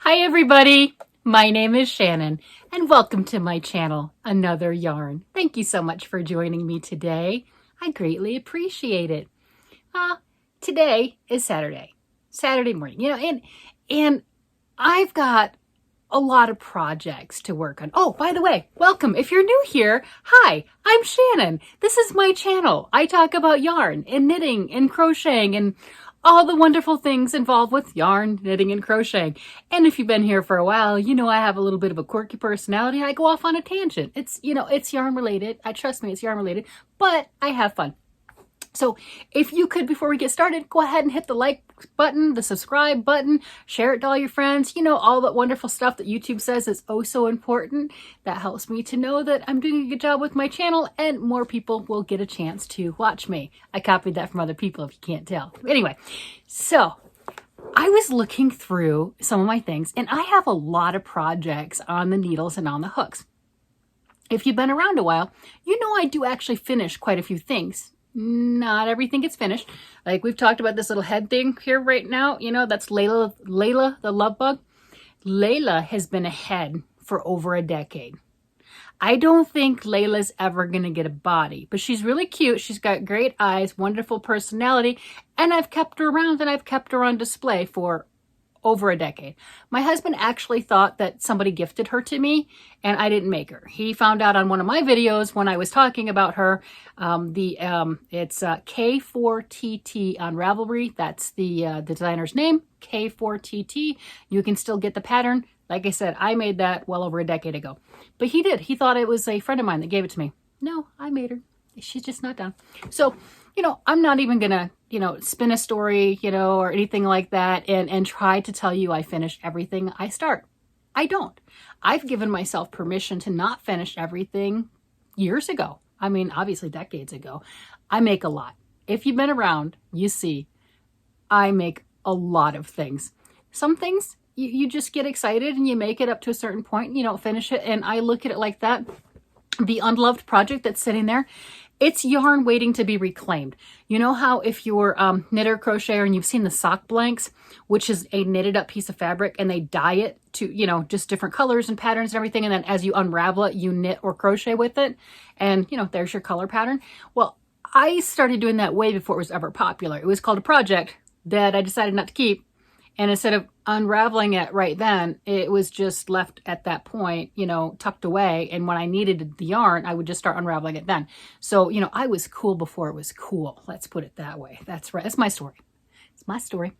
Hi everybody, my name is Shannon and welcome to my channel, Another Yarn. Thank you so much for joining me today. I greatly appreciate it. Today is Saturday morning, and I've got a lot of projects to work on. Oh, by the way, welcome. If you're new here, hi, I'm Shannon. This is my channel. I talk about yarn and knitting and crocheting and all the wonderful things involved with yarn, knitting, and crocheting. And if you've been here for a while, you know I have a little bit of a quirky personality. I go off on a tangent. It's yarn related. Trust me, it's yarn related, but I have fun. So if you could, before we get started, go ahead and hit the like button, the subscribe button, share it to all your friends, all that wonderful stuff that YouTube says is oh so important. That helps me to know that I'm doing a good job with my channel and more people will get a chance to watch me. I copied that from other people if you can't tell. Anyway, so I was looking through some of my things and I have a lot of projects on the needles and on the hooks. If you've been around a while, you know I do actually finish quite a few things. Not everything gets finished. Like we've talked about this little head thing here right now. That's Layla the love bug. Layla has been a head for over a decade. I don't think Layla's ever going to get a body, but she's really cute. She's got great eyes, wonderful personality, and I've kept her around and I've kept her on display for over a decade. My husband actually thought that somebody gifted her to me and I didn't make her. He found out on one of my videos when I was talking about her. It's K4TT on Ravelry. That's the designer's name, K4TT. You can still get the pattern. Like I said, I made that well over a decade ago. But he did. He thought it was a friend of mine that gave it to me. No, I made her. She's just not done. So, I'm not even going to, spin a story, or anything like that and try to tell you I finish everything I start. I don't. I've given myself permission to not finish everything years ago. I mean, obviously decades ago. I make a lot. If you've been around, you see, I make a lot of things. Some things you just get excited and you make it up to a certain point and you don't finish it. And I look at it like that. The unloved project that's sitting there, it's yarn waiting to be reclaimed. You know how if you're knitter, crocheter, and you've seen the sock blanks, which is a knitted up piece of fabric, and they dye it to, just different colors and patterns and everything. And then as you unravel it, you knit or crochet with it. And, there's your color pattern. Well, I started doing that way before it was ever popular. It was called a project that I decided not to keep. And instead of unraveling it right then, it was just left at that point, tucked away. And when I needed the yarn, I would just start unraveling it then. So, I was cool before it was cool. Let's put it that way. That's right. That's my story. It's my story.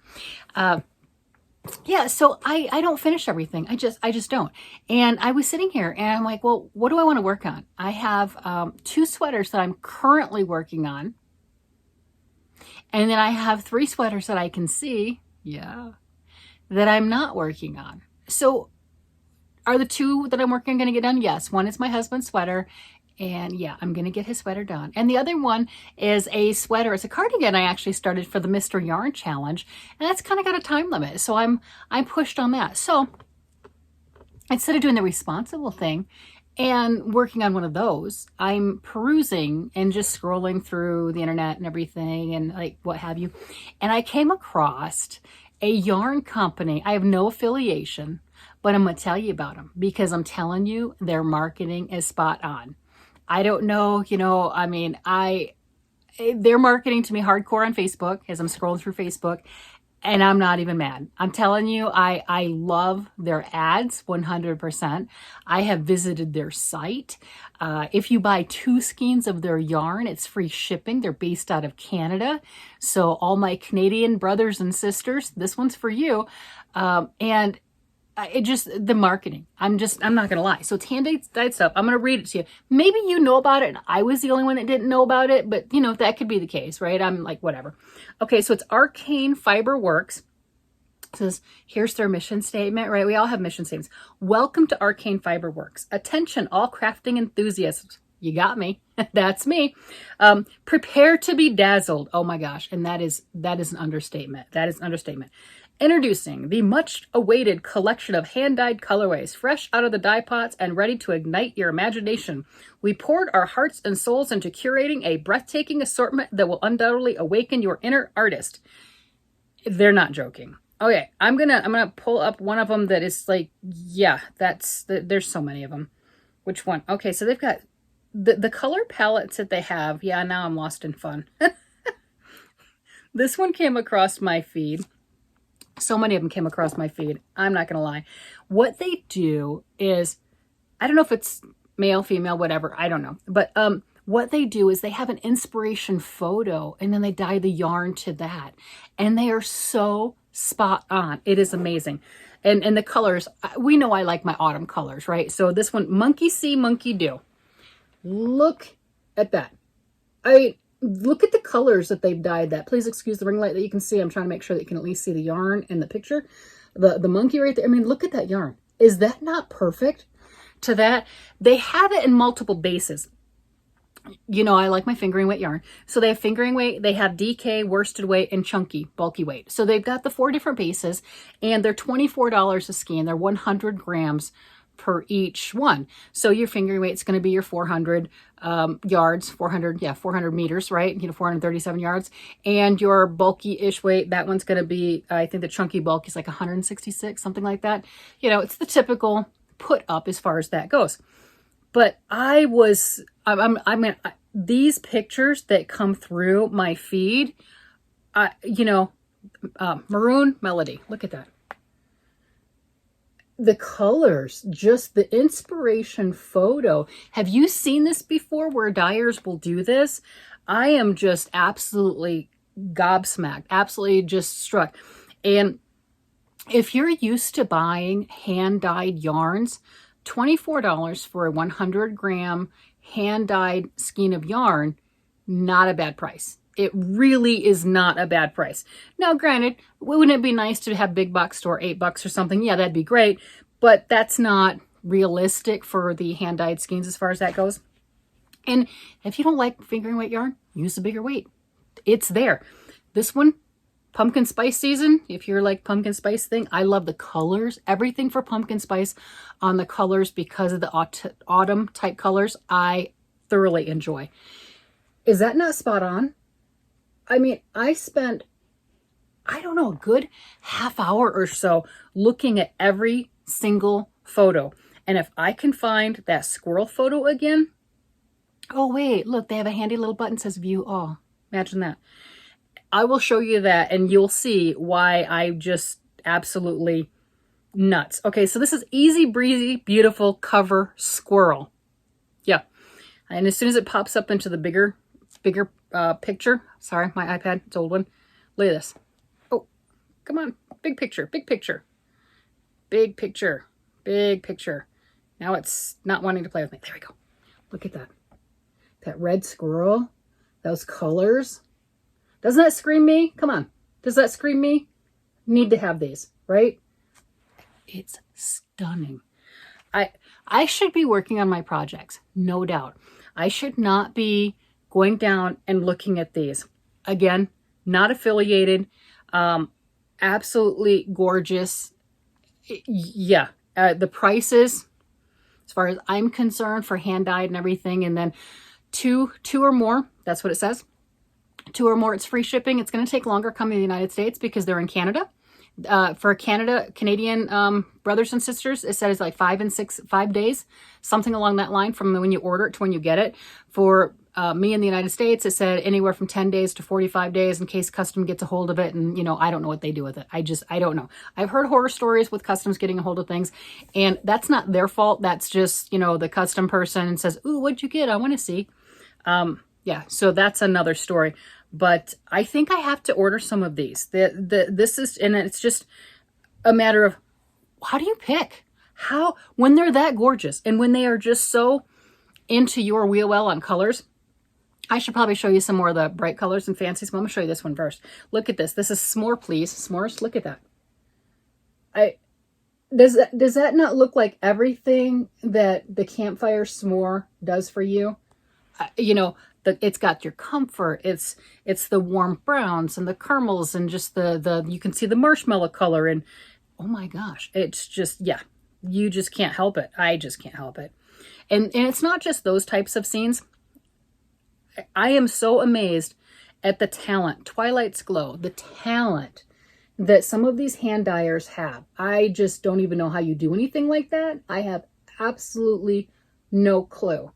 Yeah, so I don't finish everything. I just don't. And I was sitting here and I'm like, well, what do I want to work on? I have 2 sweaters that I'm currently working on. And then I have 3 sweaters that I can see. Yeah. That I'm not working on. So are the 2 that I'm working on going to get done? Yes. One is my husband's sweater. And yeah, I'm going to get his sweater done. And the other one is a sweater. It's a cardigan I actually started for the Mr. Yarn Challenge. And that's kind of got a time limit. So I'm pushed on that. So instead of doing the responsible thing and working on one of those, I'm perusing and just scrolling through the internet and everything and like what have you. And I came across a yarn company. I have no affiliation, but I'm going to tell you about them because I'm telling you their marketing is spot on. I don't know, they're marketing to me hardcore on Facebook as I'm scrolling through Facebook. And I'm not even mad. I'm telling you, I love their ads 100%. I have visited their site. If you buy 2 skeins of their yarn, it's free shipping. They're based out of Canada. So all my Canadian brothers and sisters, this one's for you. And it just, the marketing, I'm not going to lie. So it's hand-dyed stuff. I'm going to read it to you. Maybe you know about it and I was the only one that didn't know about it, but that could be the case, right? I'm like, whatever. Okay. So it's Arcane Fibre Works. It says, here's their mission statement, right? We all have mission statements. Welcome to Arcane Fibre Works. Attention, all crafting enthusiasts. You got me. That's me. Prepare to be dazzled. Oh my gosh. And that is an understatement. That is an understatement. Introducing the much-awaited collection of hand-dyed colorways, fresh out of the dye pots and ready to ignite your imagination. We poured our hearts and souls into curating a breathtaking assortment that will undoubtedly awaken your inner artist. They're not joking. Okay, I'm gonna pull up one of them that is like, yeah, there's so many of them. Which one? Okay, so they've got the color palettes that they have. Yeah, now I'm lost in fun. This one came across my feed. So many of them came across my feed. I'm not gonna lie. What they do is, I don't know if it's male, female, whatever, I don't know. But what they do is they have an inspiration photo and then they dye the yarn to that. And they are so spot on. It is amazing. And the colors, we know I like my autumn colors, right? So this one, Monkey See, Monkey Do. Look at that. Look at the colors that they've dyed that. Please excuse the ring light that you can see. I'm trying to make sure that you can at least see the yarn in the picture. The monkey right there. I mean, look at that yarn. Is that not perfect? To that, they have it in multiple bases. You know, I like my fingering weight yarn. So they have fingering weight, they have DK, worsted weight, and chunky, bulky weight. So they've got the 4 different bases, and they're $24 a skein. They're 100 grams per each one. So your fingering weight is going to be your 400 yards, 400 meters, right? 437 yards. And your bulky-ish weight, that one's going to be, I think the chunky bulk is like 166, something like that. It's the typical put up as far as that goes. But these pictures that come through my feed, Maroon Melody, look at that. The colors, just the inspiration photo. Have you seen this before where dyers will do this? I am just absolutely gobsmacked, absolutely just struck. And if you're used to buying hand-dyed yarns, $24 for a 100 gram hand-dyed skein of yarn, not a bad price. It really is not a bad price. Now, granted, wouldn't it be nice to have big box store $8 or something? Yeah, that'd be great, but that's not realistic for the hand-dyed skeins as far as that goes. And if you don't like fingering weight yarn, use a bigger weight. It's there. This one, pumpkin spice season, if you're like pumpkin spice thing, I love the colors. Everything for pumpkin spice on the colors because of the autumn type colors, I thoroughly enjoy. Is that not spot on? I mean, I spent, I don't know, a good half hour or so looking at every single photo. And if I can find that squirrel photo again, oh wait, look, they have a handy little button that says view all. Imagine that. I will show you that and you'll see why I just absolutely nuts. Okay, so this is Easy Breezy Beautiful Cover Squirrel. Yeah. And as soon as it pops up into the bigger picture, sorry, my iPad, it's an old one. Look at this. Oh, come on. Big picture, big picture. Big picture, big picture. Now it's not wanting to play with me. There we go. Look at that. That red squirrel, those colors. Doesn't that scream me? Come on. Does that scream me? Need to have these, right? It's stunning. I should be working on my projects, no doubt. I should not be going down and looking at these. Again, not affiliated. Absolutely gorgeous. Yeah. The prices, as far as I'm concerned, for hand-dyed and everything, and then two or more, that's what it says. 2 or more, it's free shipping. It's going to take longer coming to the United States because they're in Canada. For Canadian brothers and sisters, it says like 5 days, something along that line from when you order it to when you get it. For me in the United States, it said anywhere from 10 days to 45 days in case custom gets a hold of it. And, I don't know what they do with it. I don't know. I've heard horror stories with customs getting a hold of things, and that's not their fault. That's just, the custom person says, ooh, what'd you get? I want to see. Yeah, so that's another story. But I think I have to order some of these. This is, and it's just a matter of, how do you pick? When they're that gorgeous and when they are just so into your wheel well on colors. I should probably show you some more of the bright colors and fancies. I'm going to show you this one first. Look at this. This is S'more, please. S'mores, look at that. Does that not look like everything that the campfire s'more does for you? It's got your comfort. It's the warm browns and the caramels and just the you can see the marshmallow color, and oh my gosh, it's just, yeah, you just can't help it. I just can't help it. And it's not just those types of scenes. I am so amazed at the talent. Twilight's Glow, the talent that some of these hand dyers have. I just don't even know how you do anything like that. I have absolutely no clue.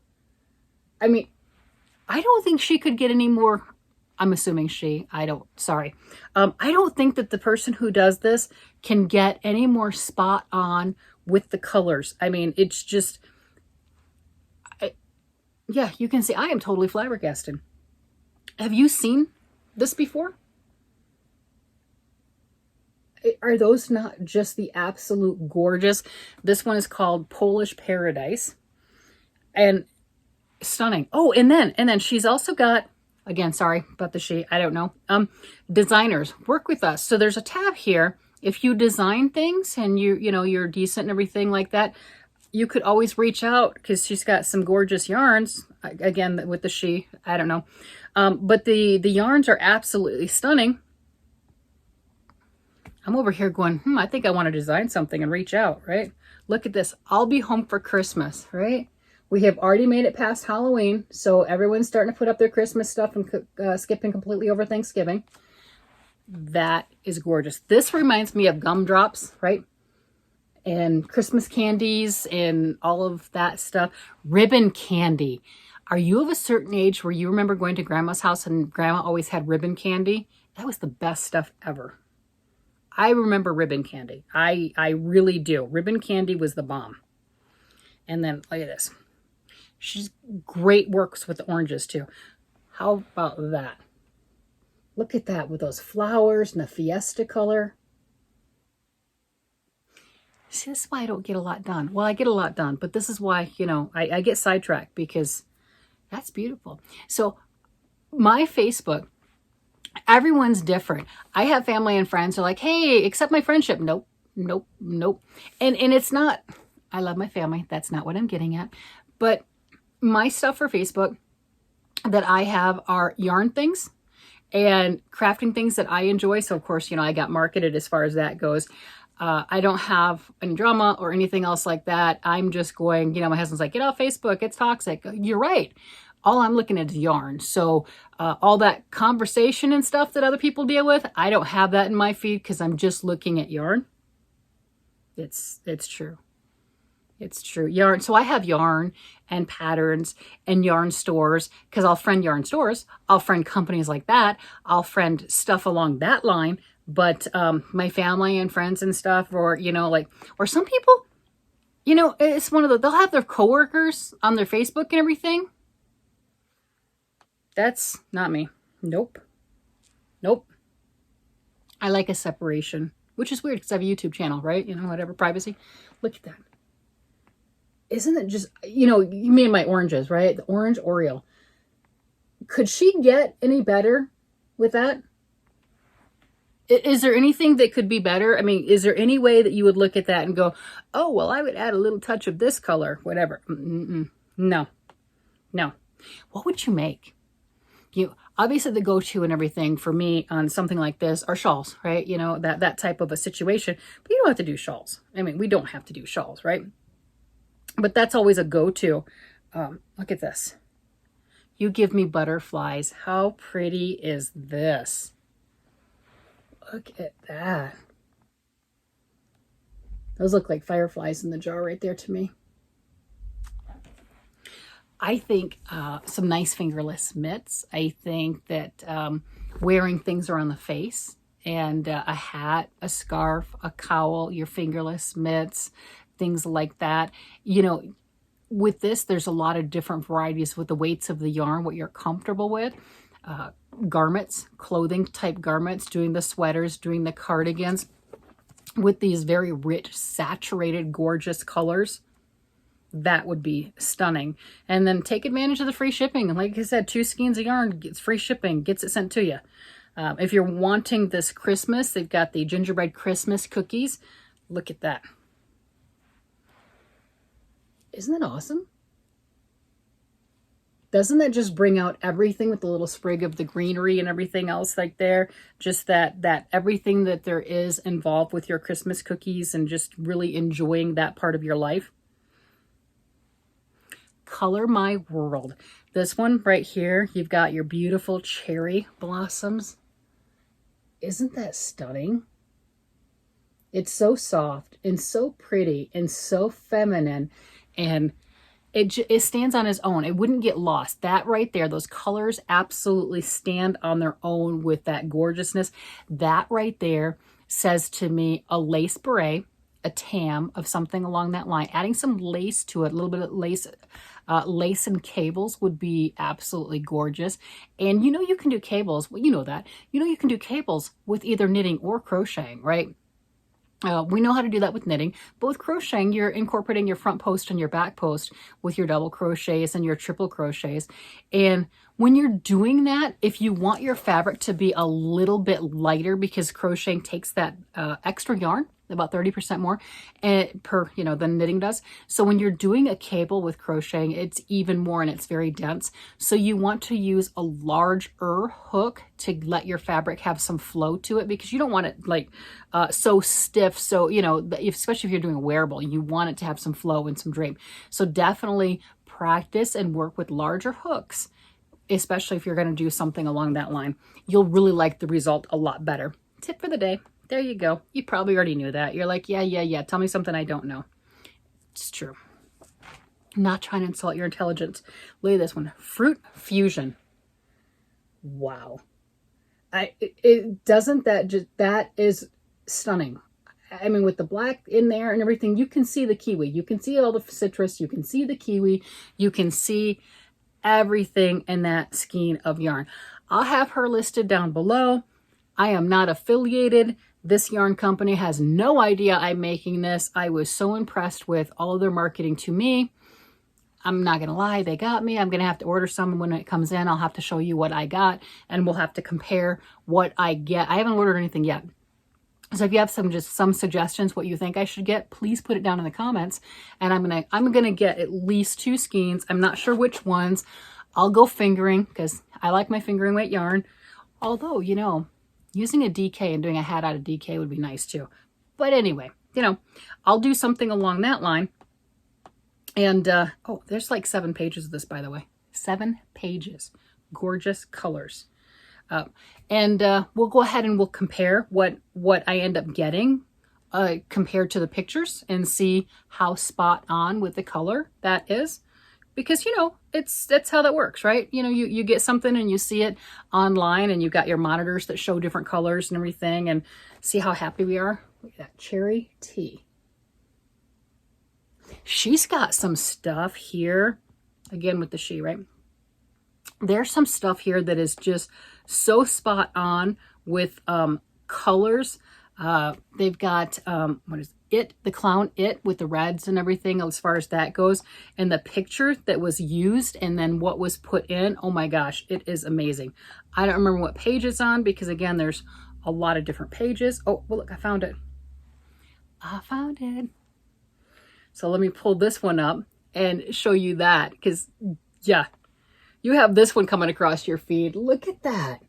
I mean, I don't think she could get any more. I'm assuming she, I don't think that the person who does this can get any more spot on with the colors. I mean, it's just, yeah, you can see I am totally flabbergasted. Have you seen this before? Are those not just the absolute gorgeous? This one is called Polish Paradise and stunning. Oh, and then she's also got, again, sorry about the she, I don't know. Designers work with us. So there's a tab here. If you design things and you're decent and everything like that, you could always reach out because she's got some gorgeous yarns. Again, with the she, I don't know. But the yarns are absolutely stunning. I'm over here going, I think I want to design something and reach out, right? Look at this. I'll be home for Christmas, right? We have already made it past Halloween, so everyone's starting to put up their Christmas stuff and skipping completely over Thanksgiving. That is gorgeous. This reminds me of gumdrops, right? And Christmas candies and all of that stuff. Ribbon candy. Are you of a certain age where you remember going to Grandma's house and Grandma always had ribbon candy? That was the best stuff ever. I remember ribbon candy. I really do. Ribbon candy was the bomb. And then look at this. She's great works with the oranges too. How about that? Look at that with those flowers and the fiesta color. See, this is why I don't get a lot done. Well, I get a lot done, but this is why, I get sidetracked because that's beautiful. So my Facebook, everyone's different. I have family and friends who are like, hey, accept my friendship. Nope, nope, nope. And it's not, I love my family. That's not what I'm getting at. But my stuff for Facebook that I have are yarn things and crafting things that I enjoy. So of course, I got marketed as far as that goes. I don't have any drama or anything else like that. I'm just going, my husband's like, get off Facebook. It's toxic. You're right. All I'm looking at is yarn. So all that conversation and stuff that other people deal with, I don't have that in my feed because I'm just looking at yarn. It's true. It's true. Yarn. So I have yarn and patterns and yarn stores because I'll friend yarn stores. I'll friend companies like that. I'll friend stuff along that line. But my family and friends and stuff, or, or some people, it's one of those, they'll have their coworkers on their Facebook and everything. That's not me. Nope. Nope. I like a separation, which is weird because I have a YouTube channel, right? Whatever, privacy. Look at that. Isn't it just, you mean my oranges, right? The orange Oreo. Could she get any better with that? Is there anything that could be better? I mean, is there any way that you would look at that and go, oh, well, I would add a little touch of this color, whatever. No. What would you make? Obviously the go-to and everything for me on something like this are shawls, right? That type of a situation, but you don't have to do shawls. I mean, we don't have to do shawls, right? But that's always a go-to. Look at this. You give me butterflies. How pretty is this? Look at that. Those look like fireflies in the jar right there to me. I think some nice fingerless mitts. I think that wearing things around the face and a hat, a scarf, a cowl, your fingerless mitts, things like that. With this, there's a lot of different varieties with the weights of the yarn, what you're comfortable with. Garments, clothing type garments, doing the sweaters, doing the cardigans with these very rich, saturated, gorgeous colors. That would be stunning. And then take advantage of the free shipping. And like I said, 2 skeins of yarn gets free shipping, gets it sent to you. If you're wanting this Christmas, they've got the gingerbread Christmas cookies. Look at that. Isn't that awesome? Doesn't that just bring out everything with the little sprig of the greenery and everything else like there? Just that everything that there is involved with your Christmas cookies and just really enjoying that part of your life. Color my world. This one right here, you've got your beautiful cherry blossoms. Isn't that stunning? It's so soft and so pretty and so feminine, and it stands on its own. It wouldn't get lost. That right there, those colors absolutely stand on their own with that gorgeousness. That right there says to me a lace beret, a tam of something along that line. Adding some lace to it, a little bit of lace, lace and cables would be absolutely gorgeous. And you know you can do cables. Well, you know that. You know you can do cables with either knitting or crocheting, right? We know how to do that with knitting, but with crocheting, you're incorporating your front post and your back post with your double crochets and your triple crochets. And when you're doing that, if you want your fabric to be a little bit lighter, because crocheting takes that extra yarn, about 30% more per, than knitting does. So when you're doing a cable with crocheting, it's even more, and it's very dense. So you want to use a larger hook to let your fabric have some flow to it, because you don't want it like so stiff. So, especially if you're doing a wearable, you want it to have some flow and some drape. So definitely practice and work with larger hooks, especially if you're going to do something along that line. You'll really like the result a lot better. Tip for the day. There you go. You probably already knew that. You're like, yeah. Tell me something I don't know. It's true. I'm not trying to insult your intelligence. Look at this one. Fruit Fusion. Wow. That is stunning. I mean, with the black in there and everything, you can see the kiwi. You can see all the citrus. You can see the kiwi. You can see everything in that skein of yarn. I'll have her listed down below. I am not affiliated. This yarn company has no idea I'm making this. I was so impressed with all of their marketing to me. I'm not going to lie, they got me. I'm going to have to order some. When it comes in, I'll have to show you what I got, and we'll have to compare what I get. I haven't ordered anything yet. So if you have some suggestions what you think I should get, please put it down in the comments. And I'm gonna get at least 2 skeins. I'm not sure which ones. I'll go fingering, because I like my fingering weight yarn. Although, using a DK and doing a hat out of DK would be nice too. But anyway, I'll do something along that line. And, oh, there's like 7 pages of this, by the way. 7 pages. Gorgeous colors. And we'll go ahead and we'll compare what I end up getting compared to the pictures, and see how spot on with the color that is. Because, that's how that works, right? You get something and you see it online, and you've got your monitors that show different colors and everything, and see how happy we are. Look at that cherry tea. She's got some stuff here, again with the she, right? There's some stuff here that is just so spot on with colors. They've got, what is it? The clown it with the reds and everything as far as that goes. And the picture that was used and then what was put in, oh my gosh, it is amazing. I don't remember what page it's on, because again, there's a lot of different pages. Oh, well, look, I found it. I found it. So let me pull this one up and show you that, because yeah, you have this one coming across your feed. Look at that.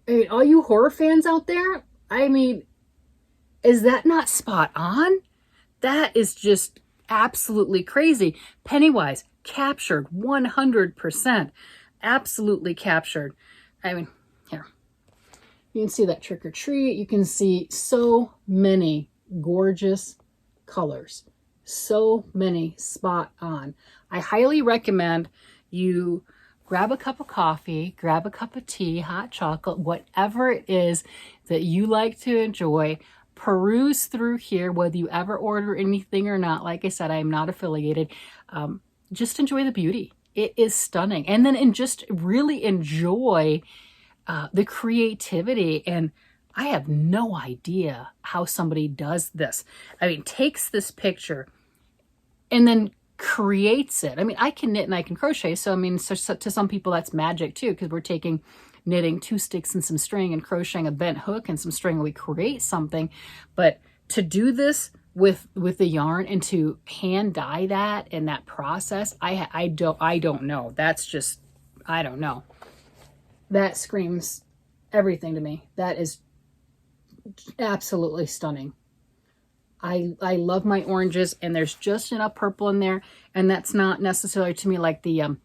I mean, all you horror fans out there, I mean, is that not spot on? That is just absolutely crazy. Pennywise, captured 100%. Absolutely captured. I mean, here. You can see that trick or treat. You can see so many gorgeous colors. So many spot on. I highly recommend you grab a cup of coffee, grab a cup of tea, hot chocolate, whatever it is that you like to enjoy. Peruse through here, whether you ever order anything or not. Like I said, I am not affiliated. Just enjoy the beauty. It is stunning. And then just really enjoy the creativity. And I have no idea how somebody does this. I mean, takes this picture and then creates it. I mean, I can knit and I can crochet. So, I mean, so to some people that's magic too, because we're taking knitting 2 sticks and some string and crocheting a bent hook and some string, and we create something. But to do this with the yarn and to hand dye that and that process, I don't know. That's just, I don't know. That screams everything to me. That is absolutely stunning. I love my oranges, and there's just enough purple in there, and that's not necessarily to me like the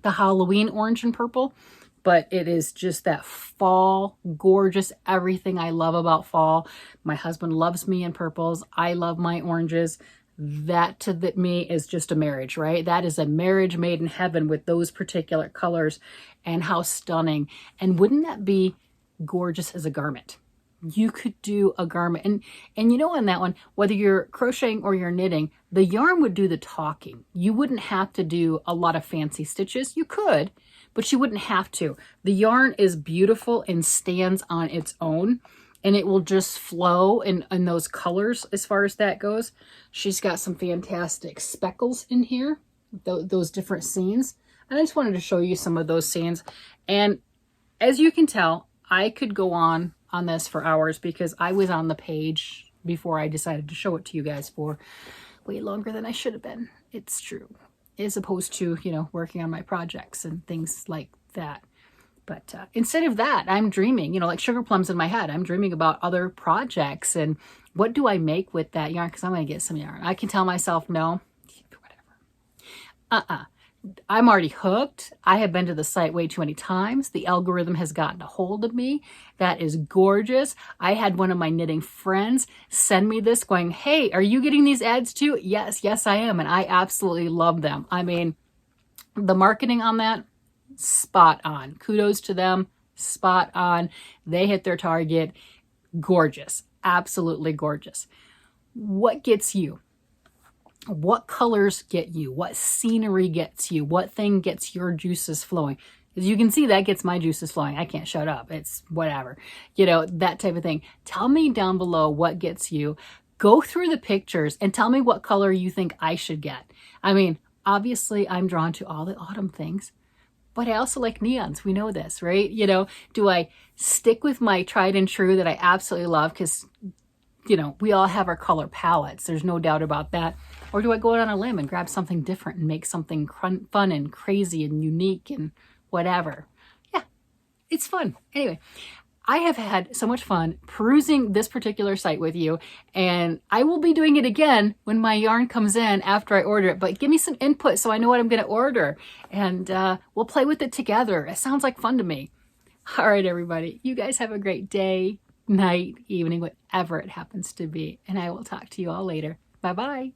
Halloween orange and purple, but it is just that fall, gorgeous, everything I love about fall. My husband loves me in purples. I love my oranges. That to me is just a marriage, right? That is a marriage made in heaven with those particular colors, and how stunning. And wouldn't that be gorgeous as a garment? You could do a garment, and you know, on that one, whether you're crocheting or you're knitting, the yarn would do the talking. You wouldn't have to do a lot of fancy stitches. You could, but you wouldn't have to. The yarn is beautiful and stands on its own, and it will just flow in those colors as far as that goes. She's got some fantastic speckles in here, those different scenes. And I just wanted to show you some of those scenes. And as you can tell, I could go on this for hours, because I was on the page before I decided to show it to you guys for way longer than I should have been. It's true. As opposed to, you know, working on my projects and things like that. But instead of that, I'm dreaming, you know, like sugar plums in my head. I'm dreaming about other projects and what do I make with that yarn? Because I'm going to get some yarn. I can tell myself, no, whatever. I'm already hooked. I have been to the site way too many times. The algorithm has gotten a hold of me. That is gorgeous. I had one of my knitting friends send me this going, hey, are you getting these ads too? Yes, yes, I am. And I absolutely love them. I mean, the marketing on that, spot on. Kudos to them. Spot on. They hit their target. Gorgeous. Absolutely gorgeous. What gets you? What colors get you? What scenery gets you? What thing gets your juices flowing? As you can see, that gets my juices flowing. I can't shut up. It's whatever. You know, that type of thing. Tell me down below what gets you. Go through the pictures and tell me what color you think I should get. I mean, obviously, I'm drawn to all the autumn things. But I also like neons. We know this, right? You know, do I stick with my tried and true that I absolutely love? Because, you know, we all have our color palettes. There's no doubt about that. Or do I go out on a limb and grab something different and make something fun and crazy and unique and whatever? Yeah, it's fun. Anyway, I have had so much fun perusing this particular site with you, and I will be doing it again when my yarn comes in after I order it, but give me some input so I know what I'm going to order, and we'll play with it together. It sounds like fun to me. All right, everybody, you guys have a great day, night, evening, whatever it happens to be, and I will talk to you all later. Bye-bye.